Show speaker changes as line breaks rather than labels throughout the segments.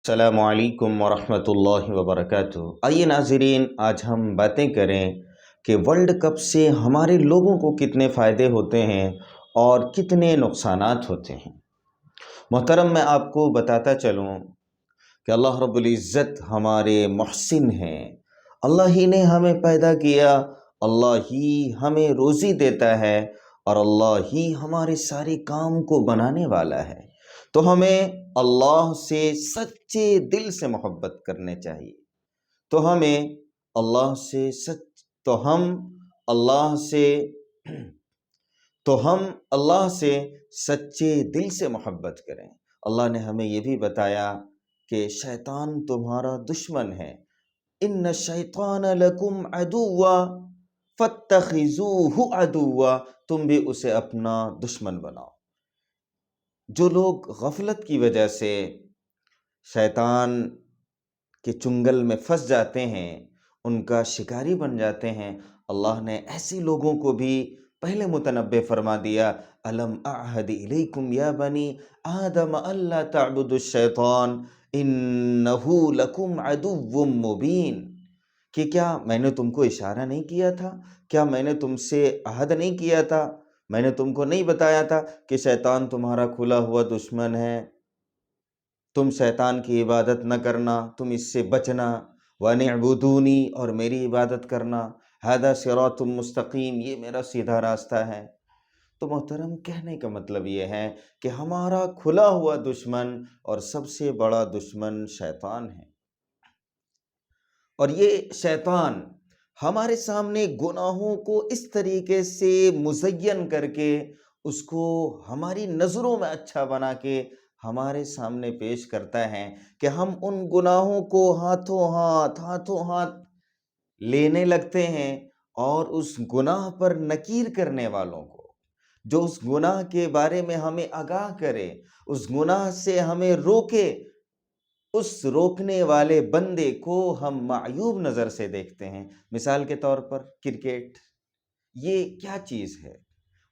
السلام علیکم ورحمۃ اللہ وبرکاتہ۔ آئیے ناظرین، آج ہم باتیں کریں کہ ورلڈ کپ سے ہمارے لوگوں کو کتنے فائدے ہوتے ہیں اور کتنے نقصانات ہوتے ہیں۔ محترم، میں آپ کو بتاتا چلوں کہ اللہ رب العزت ہمارے محسن ہیں۔ اللہ ہی نے ہمیں پیدا کیا، اللہ ہی ہمیں روزی دیتا ہے اور اللہ ہی ہمارے سارے کام کو بنانے والا ہے۔ تو ہمیں اللہ سے سچے دل سے محبت کرنے چاہیے۔ تو ہمیں اللہ سے تو ہم اللہ سے تو ہم اللہ سے سچے دل سے محبت کریں۔ اللہ نے ہمیں یہ بھی بتایا کہ شیطان تمہارا دشمن ہے۔ ان الشیطان لکم عدو فاتخذوہ عدوا، تم بھی اسے اپنا دشمن بناؤ۔ جو لوگ غفلت کی وجہ سے شیطان کے چنگل میں پھنس جاتے ہیں، ان کا شکاری بن جاتے ہیں، اللہ نے ایسے لوگوں کو بھی پہلے متنبہ فرما دیا، الم اعہد الیکم یا بنی آدم الا تعبدوا الشیطان انہ لکم عدو مبین، کہ کیا میں نے تم کو اشارہ نہیں کیا تھا؟ کیا میں نے تم سے عہد نہیں کیا تھا؟ میں نے تم کو نہیں بتایا تھا کہ شیطان تمہارا کھلا ہوا دشمن ہے؟ تم شیطان کی عبادت نہ کرنا، تم اس سے بچنا، وَأَنِ اعْبُدُونِی، اور میری عبادت کرنا، هَذَا صِرَاطٌ مستقیم، یہ میرا سیدھا راستہ ہے۔ تو محترم، کہنے کا مطلب یہ ہے کہ ہمارا کھلا ہوا دشمن اور سب سے بڑا دشمن شیطان ہے، اور یہ شیطان ہمارے سامنے گناہوں کو اس طریقے سے مزین کر کے، اس کو ہماری نظروں میں اچھا بنا کے ہمارے سامنے پیش کرتا ہے کہ ہم ان گناہوں کو ہاتھوں ہاتھ لینے لگتے ہیں، اور اس گناہ پر نکیر کرنے والوں کو، جو اس گناہ کے بارے میں ہمیں آگاہ کرے، اس گناہ سے ہمیں روکے، اس روکنے والے بندے کو ہم معیوب نظر سے دیکھتے ہیں۔ مثال کے طور پر کرکٹ، یہ کیا چیز ہے؟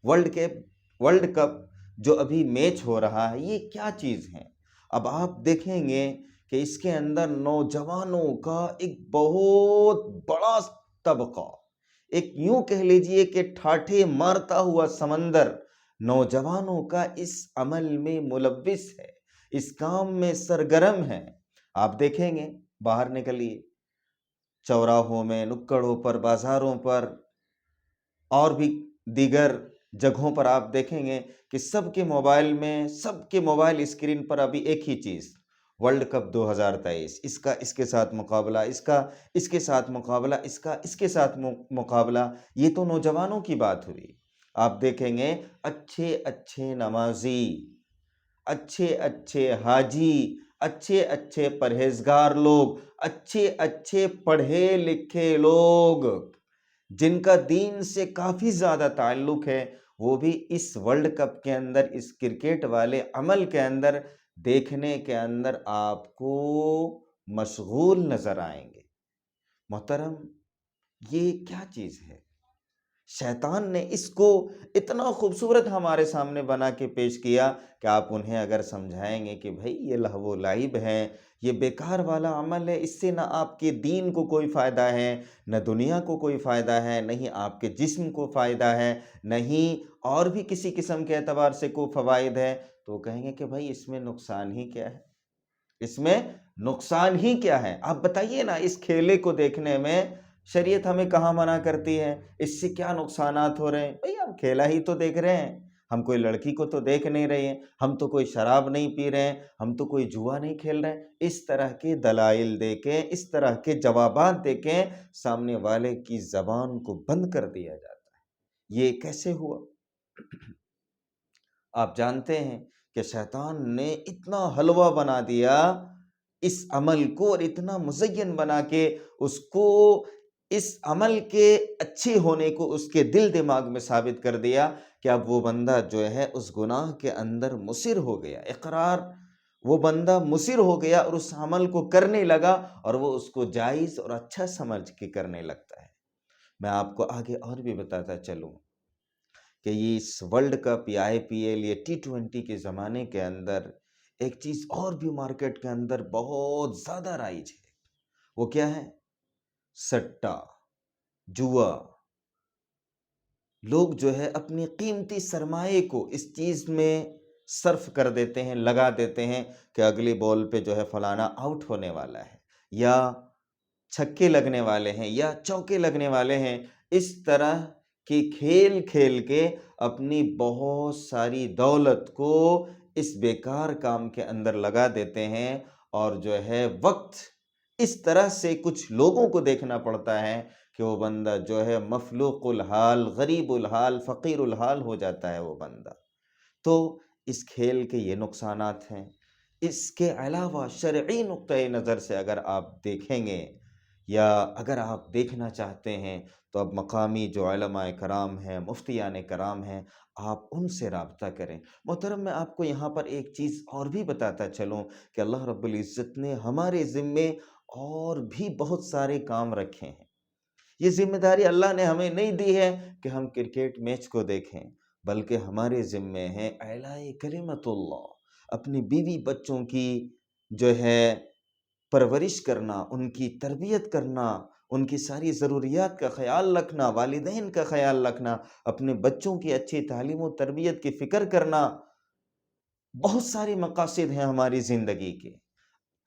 ورلڈ کپ جو ابھی میچ ہو رہا ہے، یہ کیا چیز ہے؟ اب آپ دیکھیں گے کہ اس کے اندر نوجوانوں کا ایک بہت بڑا طبقہ، ایک یوں کہہ لیجئے کہ ٹھاٹھے مارتا ہوا سمندر نوجوانوں کا اس عمل میں ملوث ہے، اس کام میں سرگرم ہے۔ آپ دیکھیں گے، باہر نکلیے، چوراہوں میں، نکڑوں پر، بازاروں پر اور بھی دیگر جگہوں پر آپ دیکھیں گے کہ سب کے موبائل اسکرین پر ابھی ایک ہی چیز، ورلڈ کپ 2023، اس کا اس کے ساتھ مقابلہ، اس کا اس کے ساتھ مقابلہ، اس کا اس کے ساتھ مقابلہ۔ یہ تو نوجوانوں کی بات ہوئی۔ آپ دیکھیں گے اچھے اچھے نمازی، اچھے اچھے حاجی، اچھے اچھے پرہیزگار لوگ، اچھے اچھے پڑھے لکھے لوگ، جن کا دین سے کافی زیادہ تعلق ہے، وہ بھی اس ورلڈ کپ کے اندر، اس کرکٹ والے عمل کے اندر، دیکھنے کے اندر آپ کو مشغول نظر آئیں گے۔ محترم، یہ کیا چیز ہے؟ شیطان نے اس کو اتنا خوبصورت ہمارے سامنے بنا کے پیش کیا کہ آپ انہیں اگر سمجھائیں گے کہ بھائی یہ لہو و لعب ہے، یہ بیکار والا عمل ہے، اس سے نہ آپ کے دین کو کوئی فائدہ ہے، نہ دنیا کو کوئی فائدہ ہے، نہیں آپ کے جسم کو فائدہ ہے، نہیں اور بھی کسی قسم کے اعتبار سے کوئی فوائد ہے، تو کہیں گے کہ بھائی اس میں نقصان ہی کیا ہے؟ اس میں نقصان ہی کیا ہے؟ آپ بتائیے نا، اس کھیلے کو دیکھنے میں شریعت ہمیں کہاں منع کرتی ہے؟ اس سے کیا نقصانات ہو رہے ہیں؟ بھئی ہم کھیلا ہی تو دیکھ رہے ہیں، ہم کوئی لڑکی کو تو دیکھ نہیں رہے ہیں، ہم تو کوئی شراب نہیں پی رہے ہیں، ہم تو کوئی جوا نہیں کھیل رہے ہیں۔ اس طرح کے دلائل دے کے، اس طرح کے جوابات دے کے سامنے والے کی زبان کو بند کر دیا جاتا ہے۔ یہ کیسے ہوا؟ آپ جانتے ہیں کہ شیطان نے اتنا حلوہ بنا دیا اس عمل کو، اور اتنا مزین بنا کے اس کو، اس عمل کے اچھے ہونے کو اس کے دل دماغ میں ثابت کر دیا کہ اب وہ بندہ جو ہے اس گناہ کے اندر مصر ہو گیا، وہ بندہ مصر ہو گیا اور اس عمل کو کرنے لگا، اور وہ اس کو جائز اور اچھا سمجھ کے کرنے لگتا ہے۔ میں آپ کو آگے اور بھی بتاتا چلوں کہ یہ اس ورلڈ کپ یا IPL یا T20 کے زمانے کے اندر ایک چیز اور بھی مارکیٹ کے اندر بہت زیادہ رائج ہے، وہ کیا ہے؟ سٹا، جوا۔ لوگ جو ہے اپنی قیمتی سرمایے کو اس چیز میں صرف کر دیتے ہیں، لگا دیتے ہیں کہ اگلی بال پہ جو ہے فلانا آؤٹ ہونے والا ہے، یا چھکے لگنے والے ہیں، یا چوکے لگنے والے ہیں۔ اس طرح کی کھیل کھیل کے اپنی بہت ساری دولت کو اس بیکار کام کے اندر لگا دیتے ہیں، اور جو ہے وقت اس طرح سے کچھ لوگوں کو دیکھنا پڑتا ہے کہ وہ بندہ جو ہے مفلوق الحال، غریب الحال، فقیر الحال ہو جاتا ہے وہ بندہ۔ تو اس کھیل کے یہ نقصانات ہیں۔ اس کے علاوہ شرعی نقطۂ نظر سے اگر آپ دیکھیں گے، یا اگر آپ دیکھنا چاہتے ہیں، تو اب مقامی جو علماء کرام ہیں، مفتیان کرام ہیں، آپ ان سے رابطہ کریں۔ محترم، میں آپ کو یہاں پر ایک چیز اور بھی بتاتا چلوں کہ اللہ رب العزت نے ہمارے ذمے اور بھی بہت سارے کام رکھے ہیں۔ یہ ذمہ داری اللہ نے ہمیں نہیں دی ہے کہ ہم کرکٹ میچ کو دیکھیں، بلکہ ہمارے ذمے ہیں اعلاء کلمت اللہ، اپنی بیوی بچوں کی جو ہے پرورش کرنا، ان کی تربیت کرنا، ان کی ساری ضروریات کا خیال رکھنا، والدین کا خیال رکھنا، اپنے بچوں کی اچھی تعلیم و تربیت کی فکر کرنا۔ بہت سارے مقاصد ہیں ہماری زندگی کے۔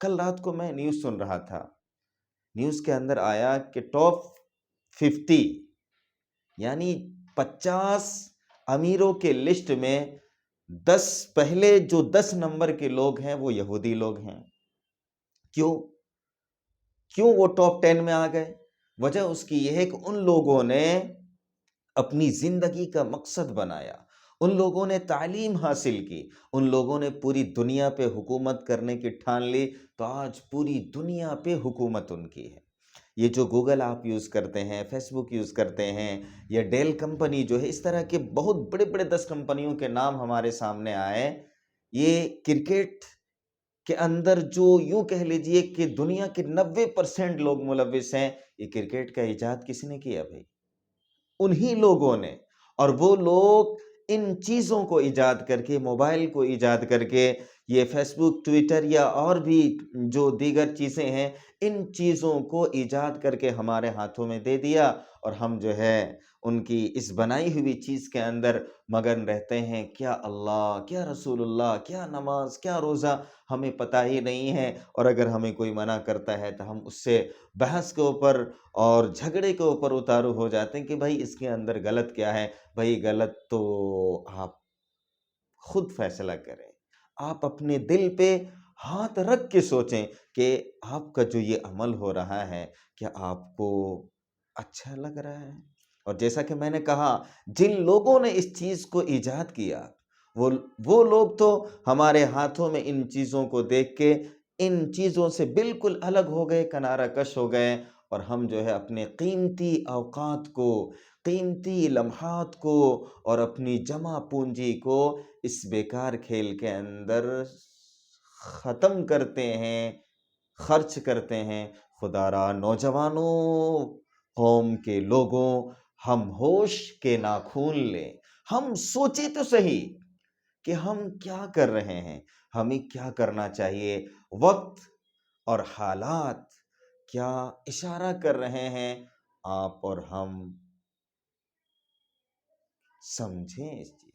کل رات کو میں نیوز سن رہا تھا، نیوز کے اندر آیا کہ ٹاپ 50 یعنی 50 امیروں کے لسٹ میں 10 پہلے جو 10 نمبر کے لوگ ہیں وہ یہودی لوگ ہیں۔ کیوں وہ ٹاپ 10 میں آ گئے؟ وجہ اس کی یہ ہے کہ ان لوگوں نے اپنی زندگی کا مقصد بنایا، ان لوگوں نے تعلیم حاصل کی، ان لوگوں نے پوری دنیا پہ حکومت کرنے کی ٹھان لی، تو آج پوری دنیا پہ حکومت ان کی ہے۔ یہ جو گوگل آپ یوز کرتے ہیں، فیس بک یوز کرتے ہیں، یا ڈیل کمپنی جو ہے، اس طرح کے بہت بڑے بڑے 10 کمپنیوں کے نام ہمارے سامنے آئے۔ یہ کرکٹ کے اندر جو یوں کہہ لیجئے کہ دنیا کے 90% لوگ ملوث ہیں، یہ کرکٹ کا ایجاد کس نے کیا بھائی؟ انہی لوگوں نے۔ اور وہ لوگ ان چیزوں کو ایجاد کر کے، موبائل کو ایجاد کر کے، یہ فیس بک، ٹویٹر یا اور بھی جو دیگر چیزیں ہیں، ان چیزوں کو ایجاد کر کے ہمارے ہاتھوں میں دے دیا، اور ہم جو ہے ان کی اس بنائی ہوئی چیز کے اندر مگن رہتے ہیں۔ کیا اللہ، کیا رسول اللہ، کیا نماز، کیا روزہ، ہمیں پتہ ہی نہیں ہے۔ اور اگر ہمیں کوئی منع کرتا ہے تو ہم اس سے بحث کے اوپر اور جھگڑے کے اوپر اتارو ہو جاتے ہیں کہ بھائی اس کے اندر غلط کیا ہے۔ بھائی غلط تو آپ خود فیصلہ کریں، آپ اپنے دل پہ ہاتھ رکھ کے سوچیں کہ آپ کا جو یہ عمل ہو رہا ہے، کیا آپ کو اچھا لگ رہا ہے؟ اور جیسا کہ میں نے کہا، جن لوگوں نے اس چیز کو ایجاد کیا، وہ لوگ تو ہمارے ہاتھوں میں ان چیزوں کو دیکھ کے ان چیزوں سے بالکل الگ ہو گئے، کنارہ کش ہو گئے، اور ہم جو ہے اپنے قیمتی اوقات کو، قیمتی لمحات کو، اور اپنی جمع پونجی کو اس بیکار کھیل کے اندر ختم کرتے ہیں، خرچ کرتے ہیں۔ خدا را نوجوانوں، قوم کے لوگوں، ہم ہوش کے ناخن لیں، ہم سوچیں تو صحیح کہ ہم کیا کر رہے ہیں، ہمیں کیا کرنا چاہیے، وقت اور حالات کیا اشارہ کر رہے ہیں، آپ اور ہم سمجھیں اس چیز